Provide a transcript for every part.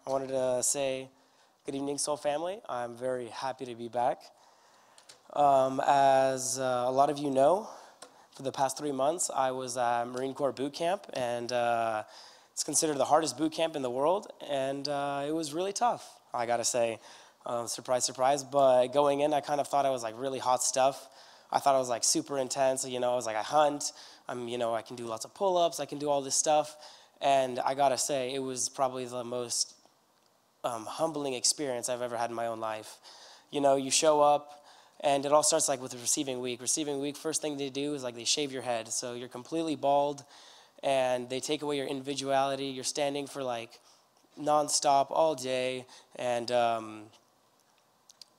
I wanted to say good evening, Soul family. I'm very happy to be back. As a lot of you know, for the past 3 months, I was at Marine Corps boot camp, and it's considered the hardest boot camp in the world, and it was really tough, I gotta say. Surprise, surprise, but going in, I kind of thought I was like really hot stuff. I thought I was like super intense, I was like, I hunt, I can do lots of pull-ups, I can do all this stuff, and I gotta say, it was probably the most humbling experience I've ever had in my own life. You show up, and it all starts like with the receiving week. Receiving week, first thing they do is like they shave your head, so you're completely bald, and they take away your individuality. You're standing for like nonstop all day, and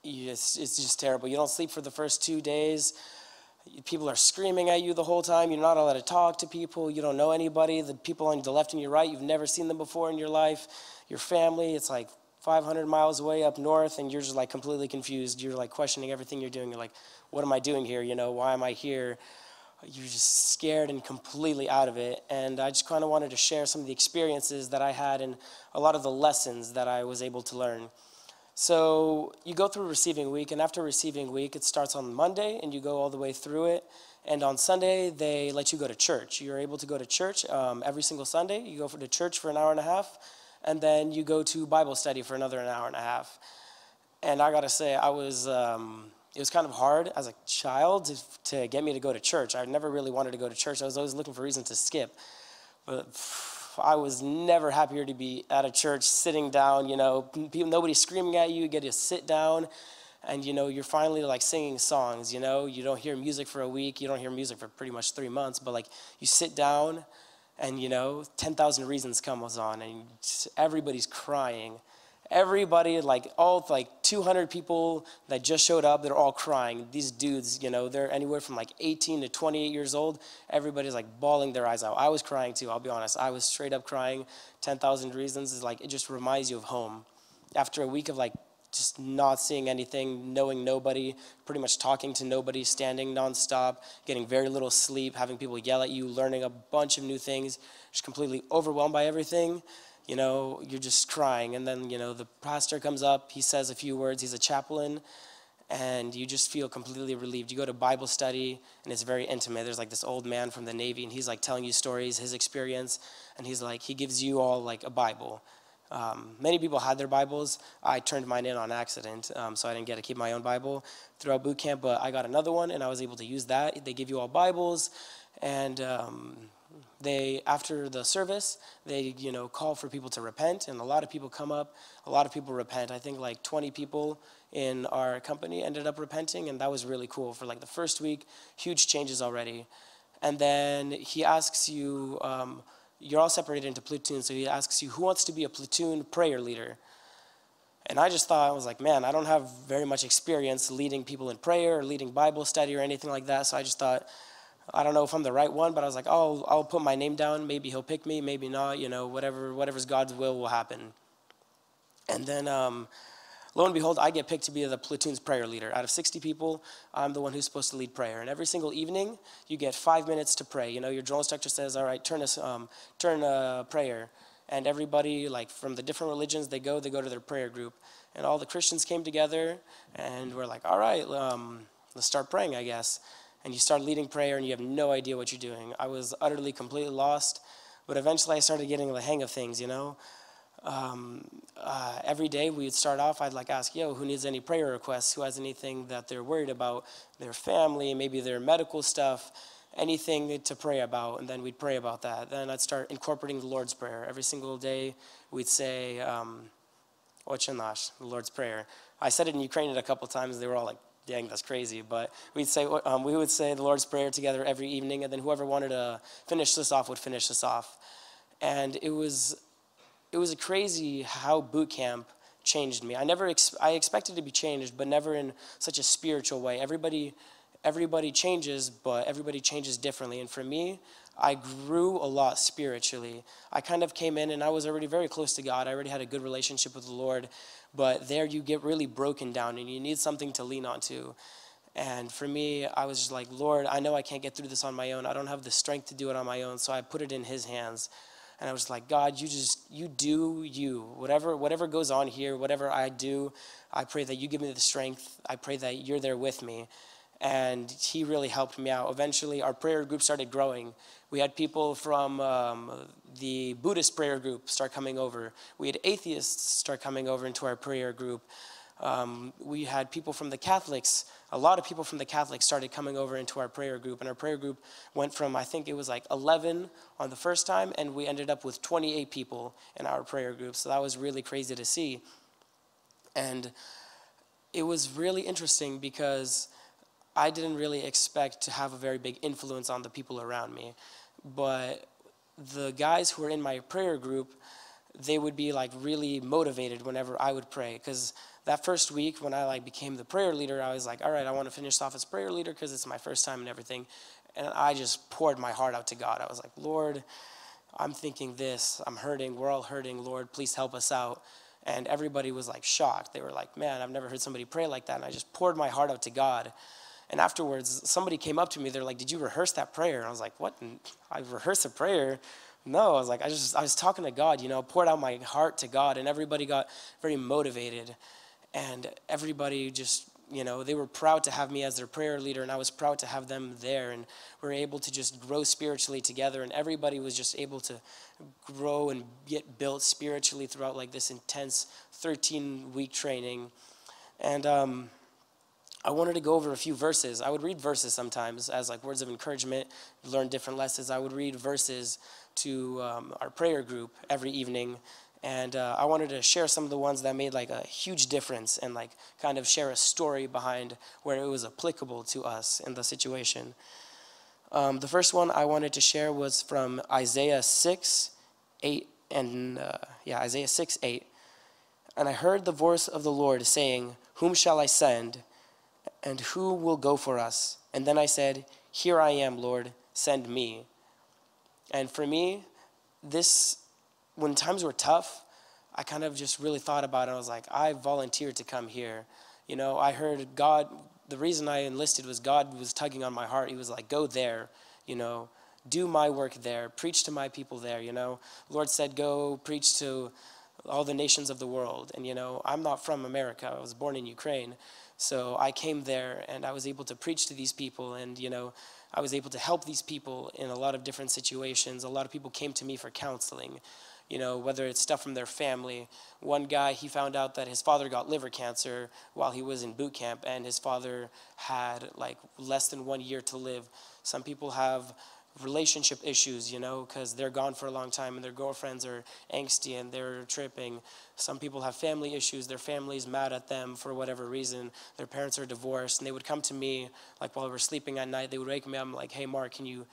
it's just terrible. You don't sleep for the first 2 days. People are screaming at you the whole time. You're not allowed to talk to people. You don't know anybody. The people on the left and your right, you've never seen them before in your life. Your family, it's like 500 miles away up north, and you're just like completely confused. You're like questioning everything you're doing. You're like, what am I doing here? Why am I here? You're just scared and completely out of it. And I just kind of wanted to share some of the experiences that I had and a lot of the lessons that I was able to learn. So you go through receiving week, and after receiving week, it starts on Monday, and you go all the way through it. And on Sunday, they let you go to church. You're able to go to church every single Sunday. You go to church for an hour and a half, and then you go to Bible study for another an hour and a half. And I gotta say, it was kind of hard as a child to get me to go to church. I never really wanted to go to church. I was always looking for reasons to skip. But I was never happier to be at a church, sitting down, nobody's screaming at you, you get to sit down, and you're finally like singing songs, you don't hear music for a week, you don't hear music for pretty much 3 months, but like you sit down and 10,000 Reasons comes on, and everybody's crying. Everybody, like all like 200 people that just showed up, they're all crying. These dudes, they're anywhere from like 18 to 28 years old. Everybody's like bawling their eyes out. I was crying too, I'll be honest. I was straight up crying. 10,000 Reasons is like, it just reminds you of home. After a week of like just not seeing anything, knowing nobody, pretty much talking to nobody, standing nonstop, getting very little sleep, having people yell at you, learning a bunch of new things, just completely overwhelmed by everything. You're just crying, and then, the pastor comes up, he says a few words, he's a chaplain, and you just feel completely relieved. You go to Bible study, and it's very intimate. There's like this old man from the Navy, and he's like telling you stories, his experience, and he's like, he gives you all like a Bible. Many people had their Bibles. I turned mine in on accident, so I didn't get to keep my own Bible throughout boot camp, but I got another one, and I was able to use that. They give you all Bibles, and after the service, they call for people to repent, and a lot of people come up, a lot of people repent. I think like 20 people in our company ended up repenting, and that was really cool. For like the first week, huge changes already. And then he asks you, you're all separated into platoons, so he asks you, who wants to be a platoon prayer leader? And I just thought, I was like, man, I don't have very much experience leading people in prayer or leading Bible study or anything like that, so I just thought, I don't know if I'm the right one, but I was like, oh, I'll put my name down. Maybe he'll pick me, maybe not. Whatever's God's will happen. And then, lo and behold, I get picked to be the platoon's prayer leader. Out of 60 people, I'm the one who's supposed to lead prayer. And every single evening, you get 5 minutes to pray. Your drill instructor says, all right, turn prayer. And everybody, like from the different religions, they go to their prayer group. And all the Christians came together, and we're like, all right, let's start praying, I guess. And you start leading prayer, and you have no idea what you're doing. I was utterly, completely lost, but eventually I started getting the hang of things, Every day we would start off, I'd like ask, who needs any prayer requests? Who has anything that they're worried about? Their family, maybe their medical stuff, anything to pray about, and then we'd pray about that. Then I'd start incorporating the Lord's Prayer. Every single day we'd say, Oche nash, the Lord's Prayer. I said it in Ukrainian a couple times, they were all like, dang, that's crazy, but we would say the Lord's Prayer together every evening, and then whoever wanted to finish this off would finish this off. And it was crazy how boot camp changed me. I expected to be changed, but never in such a spiritual way. Everybody changes, but everybody changes differently. And for me, I grew a lot spiritually. I kind of came in, and I was already very close to God. I already had a good relationship with the Lord. But there you get really broken down, and you need something to lean onto. And for me, I was just like, Lord, I know I can't get through this on my own. I don't have the strength to do it on my own, so I put it in his hands. And I was like, God, you do you. Whatever goes on here, whatever I do, I pray that you give me the strength. I pray that you're there with me. And he really helped me out. Eventually, our prayer group started growing. We had people from the Buddhist prayer group start coming over. We had atheists start coming over into our prayer group. We had people from the Catholics. A lot of people from the Catholics started coming over into our prayer group. And our prayer group went from, I think it was like 11 on the first time, and we ended up with 28 people in our prayer group. So that was really crazy to see. And it was really interesting because I didn't really expect to have a very big influence on the people around me. But the guys who were in my prayer group, they would be like really motivated whenever I would pray. Because that first week when I like became the prayer leader, I was like, all right, I want to finish off as prayer leader because it's my first time and everything. And I just poured my heart out to God. I was like, Lord, I'm thinking this, I'm hurting, we're all hurting, Lord, please help us out. And everybody was like shocked. They were like, man, I've never heard somebody pray like that. And I just poured my heart out to God. And afterwards, somebody came up to me. They're like, did you rehearse that prayer? And I was like, what? I rehearsed a prayer? No, I was like, I was talking to God, poured out my heart to God. And everybody got very motivated. And everybody just, they were proud to have me as their prayer leader. And I was proud to have them there. And we were able to just grow spiritually together. And everybody was just able to grow and get built spiritually throughout like this intense 13-week training. And I wanted to go over a few verses. I would read verses sometimes as like words of encouragement, learn different lessons. I would read verses to our prayer group every evening. And I wanted to share some of the ones that made like a huge difference and like kind of share a story behind where it was applicable to us in the situation. The first one I wanted to share was from Isaiah 6:8 and Isaiah 6:8. And I heard the voice of the Lord saying, whom shall I send? And who will go for us? And then I said, here I am, Lord, send me. And for me, when times were tough, I kind of just really thought about it. I was like, I volunteered to come here. I heard God, the reason I enlisted was God was tugging on my heart. He was like, go there, do my work there, preach to my people there, Lord said, go preach to all the nations of the world. And, I'm not from America. I was born in Ukraine. So I came there and I was able to preach to these people and, I was able to help these people in a lot of different situations. A lot of people came to me for counseling, whether it's stuff from their family. One guy, he found out that his father got liver cancer while he was in boot camp and his father had like less than 1 year to live. Some people have relationship issues, because they're gone for a long time and their girlfriends are angsty and they're tripping. Some people have family issues. Their family's mad at them for whatever reason. Their parents are divorced, and they would come to me like while we're sleeping at night. They would wake me up. I'm like, hey, Mark, can you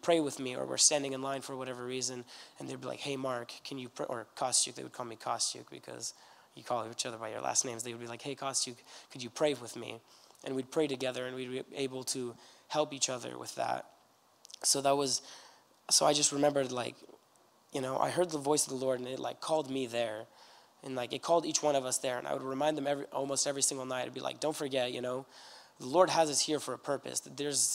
pray with me? Or we're standing in line for whatever reason, and they'd be like, hey, Mark, can you pray? Or Kostyuk, they would call me Kostyuk because you call each other by your last names. They would be like, hey, Kostyuk, could you pray with me? And we'd pray together, and we'd be able to help each other with that. So I just remembered I heard the voice of the Lord and it like called me there and like it called each one of us there. And I would remind them almost every single night. I'd be like, don't forget, the Lord has us here for a purpose.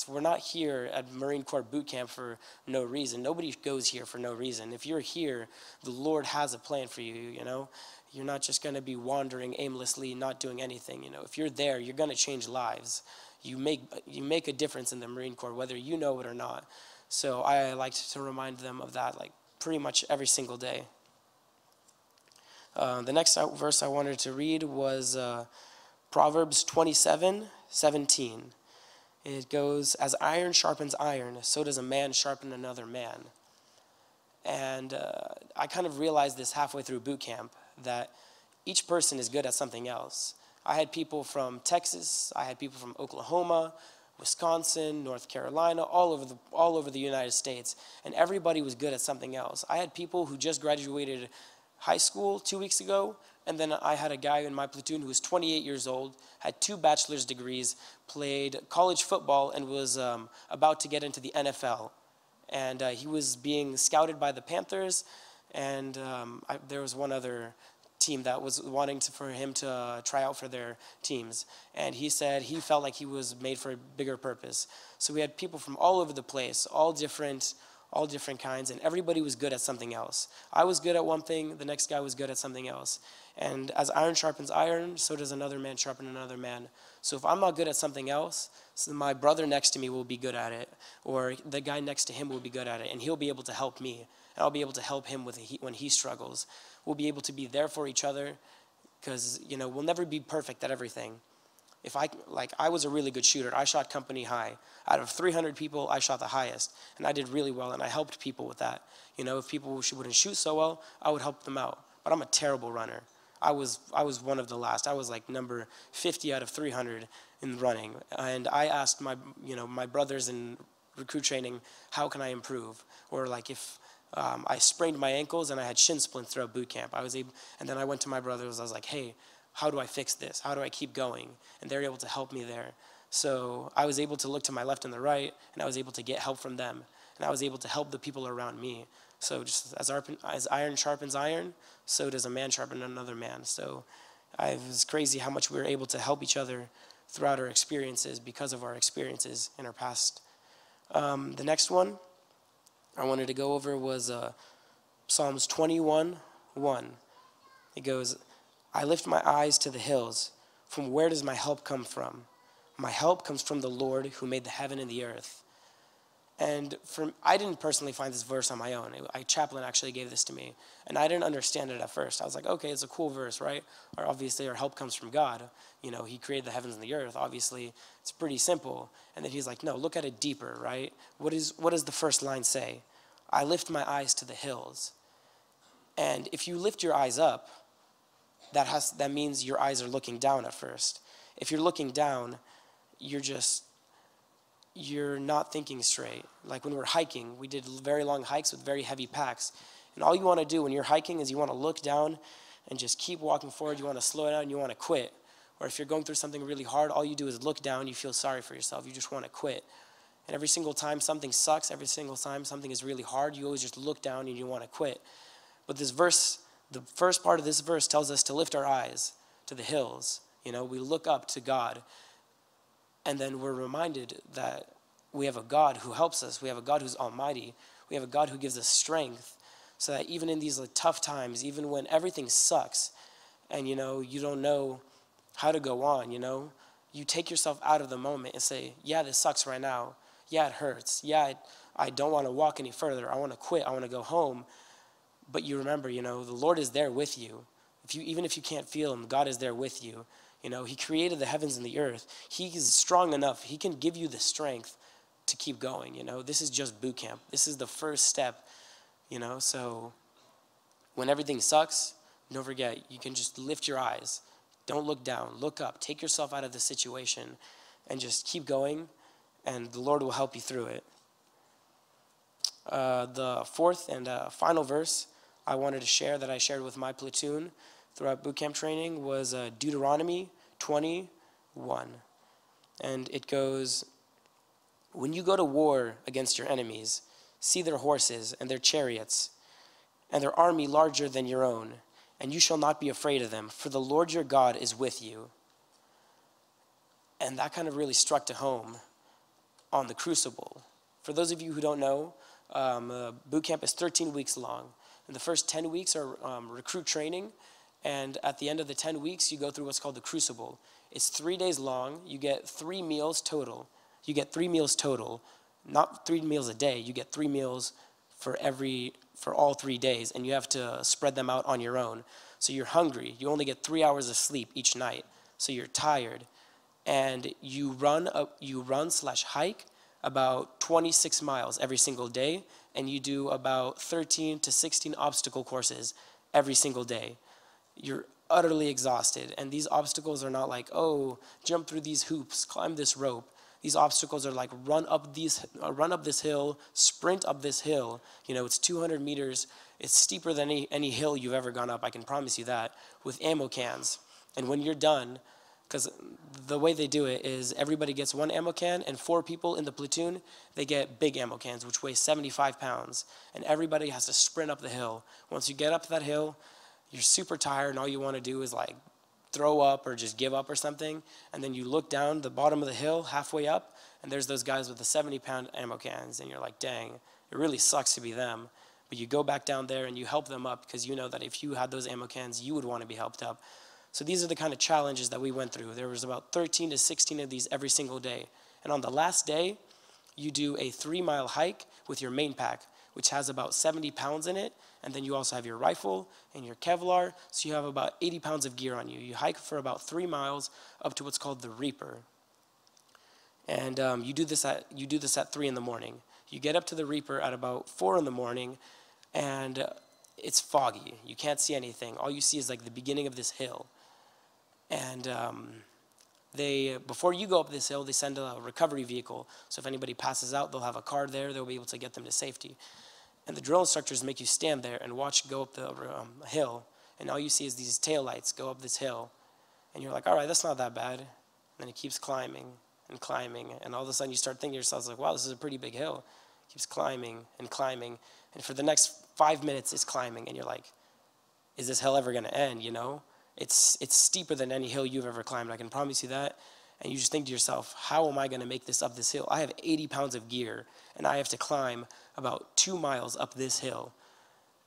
We're not here at Marine Corps boot camp for no reason. Nobody goes here for no reason. If you're here, the Lord has a plan for you, You're not just going to be wandering aimlessly, not doing anything, If you're there, you're going to change lives. You make a difference in the Marine Corps, whether you know it or not. So I liked to remind them of that, like pretty much every single day. The next verse I wanted to read was Proverbs 27:17. It goes, as iron sharpens iron, so does a man sharpen another man. And I kind of realized this halfway through boot camp, that each person is good at something else. I had people from Texas, I had people from Oklahoma, Wisconsin, North Carolina, all over the United States, and everybody was good at something else. I had people who just graduated high school 2 weeks ago, and then I had a guy in my platoon who was 28 years old, had 2 bachelor's degrees, played college football, and was about to get into the NFL. And he was being scouted by the Panthers, and there was one other team that was wanting for him to try out for their teams. And he said he felt like he was made for a bigger purpose. So we had people from all over the place, all different all different kinds, and everybody was good at something else. I was good at one thing, the next guy was good at something else. And as iron sharpens iron, so does another man sharpen another man. So if I'm not good at something else, so my brother next to me will be good at it, or the guy next to him will be good at it, and he'll be able to help me, and I'll be able to help him when he struggles. We'll be able to be there for each other, because we'll never be perfect at everything. If I was a really good shooter. I shot company high. Out of 300 people, I shot the highest, and I did really well, and I helped people with that. If people wouldn't shoot so well, I would help them out. But I'm a terrible runner. I was one of the last. I was like number 50 out of 300 in running, and I asked my brothers in recruit training, how can I improve? Or like if I sprained my ankles and I had shin splints throughout boot camp, and then I went to my brothers. I was like, hey, how do I fix this? How do I keep going? And they're able to help me there. So I was able to look to my left and the right, and I was able to get help from them, and I was able to help the people around me. So just as iron sharpens iron, so does a man sharpen another man. So it was crazy how much we were able to help each other throughout our experiences because of our experiences in our past. The next one I wanted to go over was Psalms 21:1. It goes, I lift my eyes to the hills. From where does my help come from? My help comes from the Lord who made the heaven and the earth. And I didn't personally find this verse on my own. A chaplain actually gave this to me, and I didn't understand it at first. I was like, okay, it's a cool verse, right? Or obviously our help comes from God. He created the heavens and the earth. Obviously, it's pretty simple. And then he's like, no, look at it deeper, right? What does the first line say? I lift my eyes to the hills. And if you lift your eyes up, that means your eyes are looking down at first. If you're looking down, you're not thinking straight. Like when we're hiking, we did very long hikes with very heavy packs. And all you want to do when you're hiking is you want to look down and just keep walking forward. You want to slow down, you want to quit. Or if you're going through something really hard, all you do is look down, you feel sorry for yourself, you just want to quit. And every single time something sucks, every single time something is really hard, you always just look down and you want to quit. But this verse, the first part of this verse tells us to lift our eyes to the hills. We look up to God. And then we're reminded that we have a God who helps us. We have a God who's almighty. We have a God who gives us strength so that even in these tough times, even when everything sucks and, you don't know how to go on, you take yourself out of the moment and say, yeah, this sucks right now. Yeah, it hurts. Yeah, I don't want to walk any further. I want to quit. I want to go home. But you remember, the Lord is there with you. Even if you can't feel him, God is there with you. He created the heavens and the earth. He is strong enough. He can give you the strength to keep going. This is just boot camp. This is the first step. So when everything sucks, don't forget, you can just lift your eyes. Don't look down. Look up. Take yourself out of the situation and just keep going, and the Lord will help you through it. The fourth and final verse I wanted to share that I shared with my platoon throughout boot camp training was Deuteronomy 21. And it goes, when you go to war against your enemies, see their horses and their chariots and their army larger than your own, and you shall not be afraid of them, for the Lord your God is with you. And that kind of really struck to home on the Crucible. For those of you who don't know, boot camp is 13 weeks long. And the first 10 weeks are recruit training. And at the end of the 10 weeks, you go through what's called the Crucible. It's 3 days long. You get 3 meals total. Not 3 meals a day. You get 3 meals for all 3 days, and you have to spread them out on your own. So you're hungry. You only get 3 hours of sleep each night. So you're tired, and you run/hike about 26 miles every single day, and you do about 13 to 16 obstacle courses every single day. You're utterly exhausted, and these obstacles are not like, oh, jump through these hoops, climb this rope. These obstacles are like run up this hill, sprint up this hill. It's 200 meters. It's steeper than any hill you've ever gone up, I can promise you that, with ammo cans. And when you're done, because the way they do it is everybody gets 1 ammo can, and 4 people in the platoon, they get big ammo cans, which weigh 75 pounds. And everybody has to sprint up the hill. Once you get up that hill, you're super tired, and all you want to do is throw up or just give up or something. And then you look down the bottom of the hill halfway up, and there's those guys with the 70-pound ammo cans, and you're like, dang, It really sucks to be them. But you go back down there and you help them up because you know that if you had those ammo cans, you would want to be helped up. So these are the kind of challenges that we went through. There was about 13 to 16 of these every single day. And on the last day, you do a 3-mile hike with your main pack, which has about 70 pounds in it. And then you also have your rifle and your Kevlar. So you have about 80 pounds of gear on you. You hike for about 3 miles up to what's called the Reaper. And you do this at 3 in the morning. You get up to the Reaper at about 4 in the morning, and it's foggy. You can't see anything. All you see is like the beginning of this hill. And before you go up this hill, they send a recovery vehicle. So if anybody passes out, they'll have a car there. They'll be able to get them to safety. And the drill instructors make you stand there and watch go up the hill. And all you see is these taillights go up this hill. And you're like, all right, that's not that bad. And then it keeps climbing and climbing. And all of a sudden you start thinking to yourself, like, wow, this is a pretty big hill. It keeps climbing and climbing. And for the next 5 minutes, it's climbing. And you're like, is this hill ever going to end, you know? It's steeper than any hill you've ever climbed. I can promise you that. And you just think to yourself, how am I going to make this up this hill? I have 80 pounds of gear, and I have to climb about 2 miles up this hill.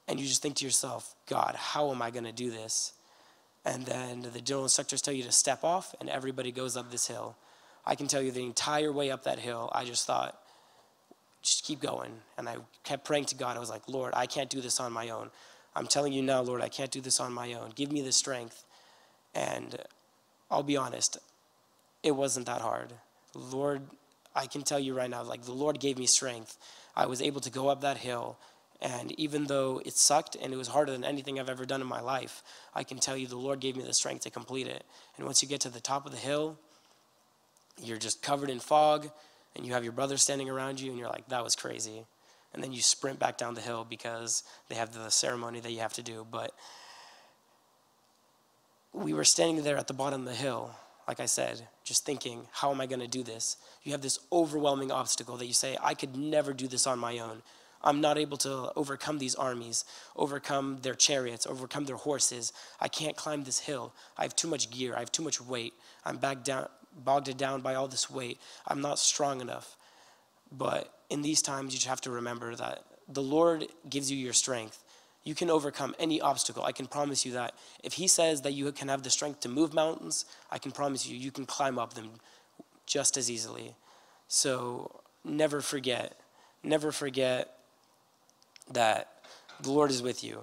And you just think to yourself, God, how am I going to do this? And then the drill instructors tell you to step off, and everybody goes up this hill. I can tell you the entire way up that hill, I just thought, just keep going. And I kept praying to God. I was like, Lord, I can't do this on my own. I'm telling you now, Lord, I can't do this on my own. Give me the strength. And I'll be honest, it wasn't that hard. Lord, I can tell you right now, like the Lord gave me strength. I was able to go up that hill. And even though it sucked and it was harder than anything I've ever done in my life, I can tell you the Lord gave me the strength to complete it. And once you get to the top of the hill, you're just covered in fog, and you have your brother standing around you, and you're like, that was crazy. And then you sprint back down the hill because they have the ceremony that you have to do. But we were standing there at the bottom of the hill, like I said, just thinking, how am I going to do this? You have this overwhelming obstacle that you say, I could never do this on my own. I'm not able to overcome these armies, overcome their chariots, overcome their horses. I can't climb this hill. I have too much gear. I have too much weight. I'm bogged down by all this weight. I'm not strong enough. But in these times, you just have to remember that the Lord gives you your strength. You can overcome any obstacle. I can promise you that. If he says that you can have the strength to move mountains, I can promise you, you can climb up them just as easily. So never forget that the Lord is with you.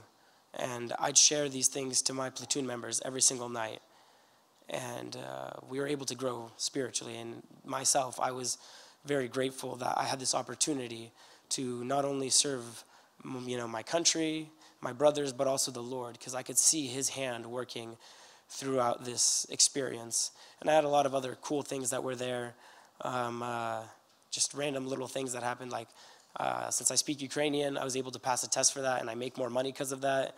And I'd share these things to my platoon members every single night. And we were able to grow spiritually. And myself, I was very grateful that I had this opportunity to not only serve, my country, my brothers, but also the Lord, because I could see his hand working throughout this experience. And I had a lot of other cool things that were there, just random little things that happened, like since I speak Ukrainian, I was able to pass a test for that, and I make more money because of that.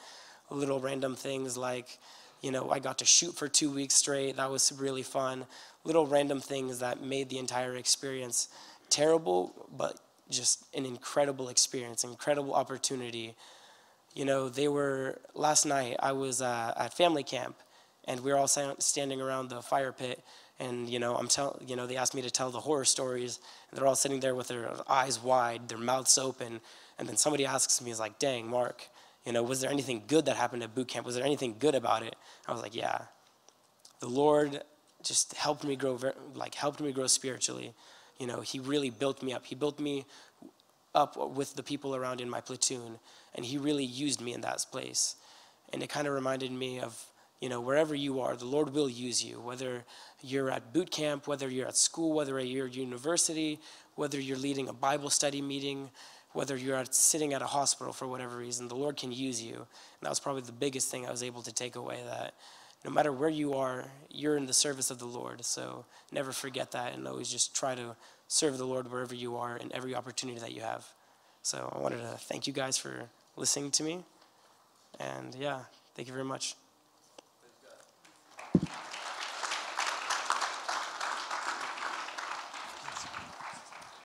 Little random things like, I got to shoot for 2 weeks straight. That was really fun. Little random things that made the entire experience terrible, but just an incredible experience, incredible opportunity. Last night I was at family camp, and we were all standing around the fire pit, and they asked me to tell the horror stories, and they're all sitting there with their eyes wide, their mouths open, and then somebody asks me, is like, dang, Mark, was there anything good that happened at boot camp? Was there anything good about it? I was like, yeah. The Lord just helped me grow spiritually. He really built me up. He built me up with the people around in my platoon, and he really used me in that place. And it kind of reminded me of, wherever you are, the Lord will use you, whether you're at boot camp, whether you're at school, whether you're at university, whether you're leading a Bible study meeting, whether you're sitting at a hospital for whatever reason, the Lord can use you. And that was probably the biggest thing I was able to take away, that no matter where you are, you're in the service of the Lord. So never forget that, and always just try to serve the Lord wherever you are in every opportunity that you have. So I wanted to thank you guys for listening to me. And yeah, thank you very much.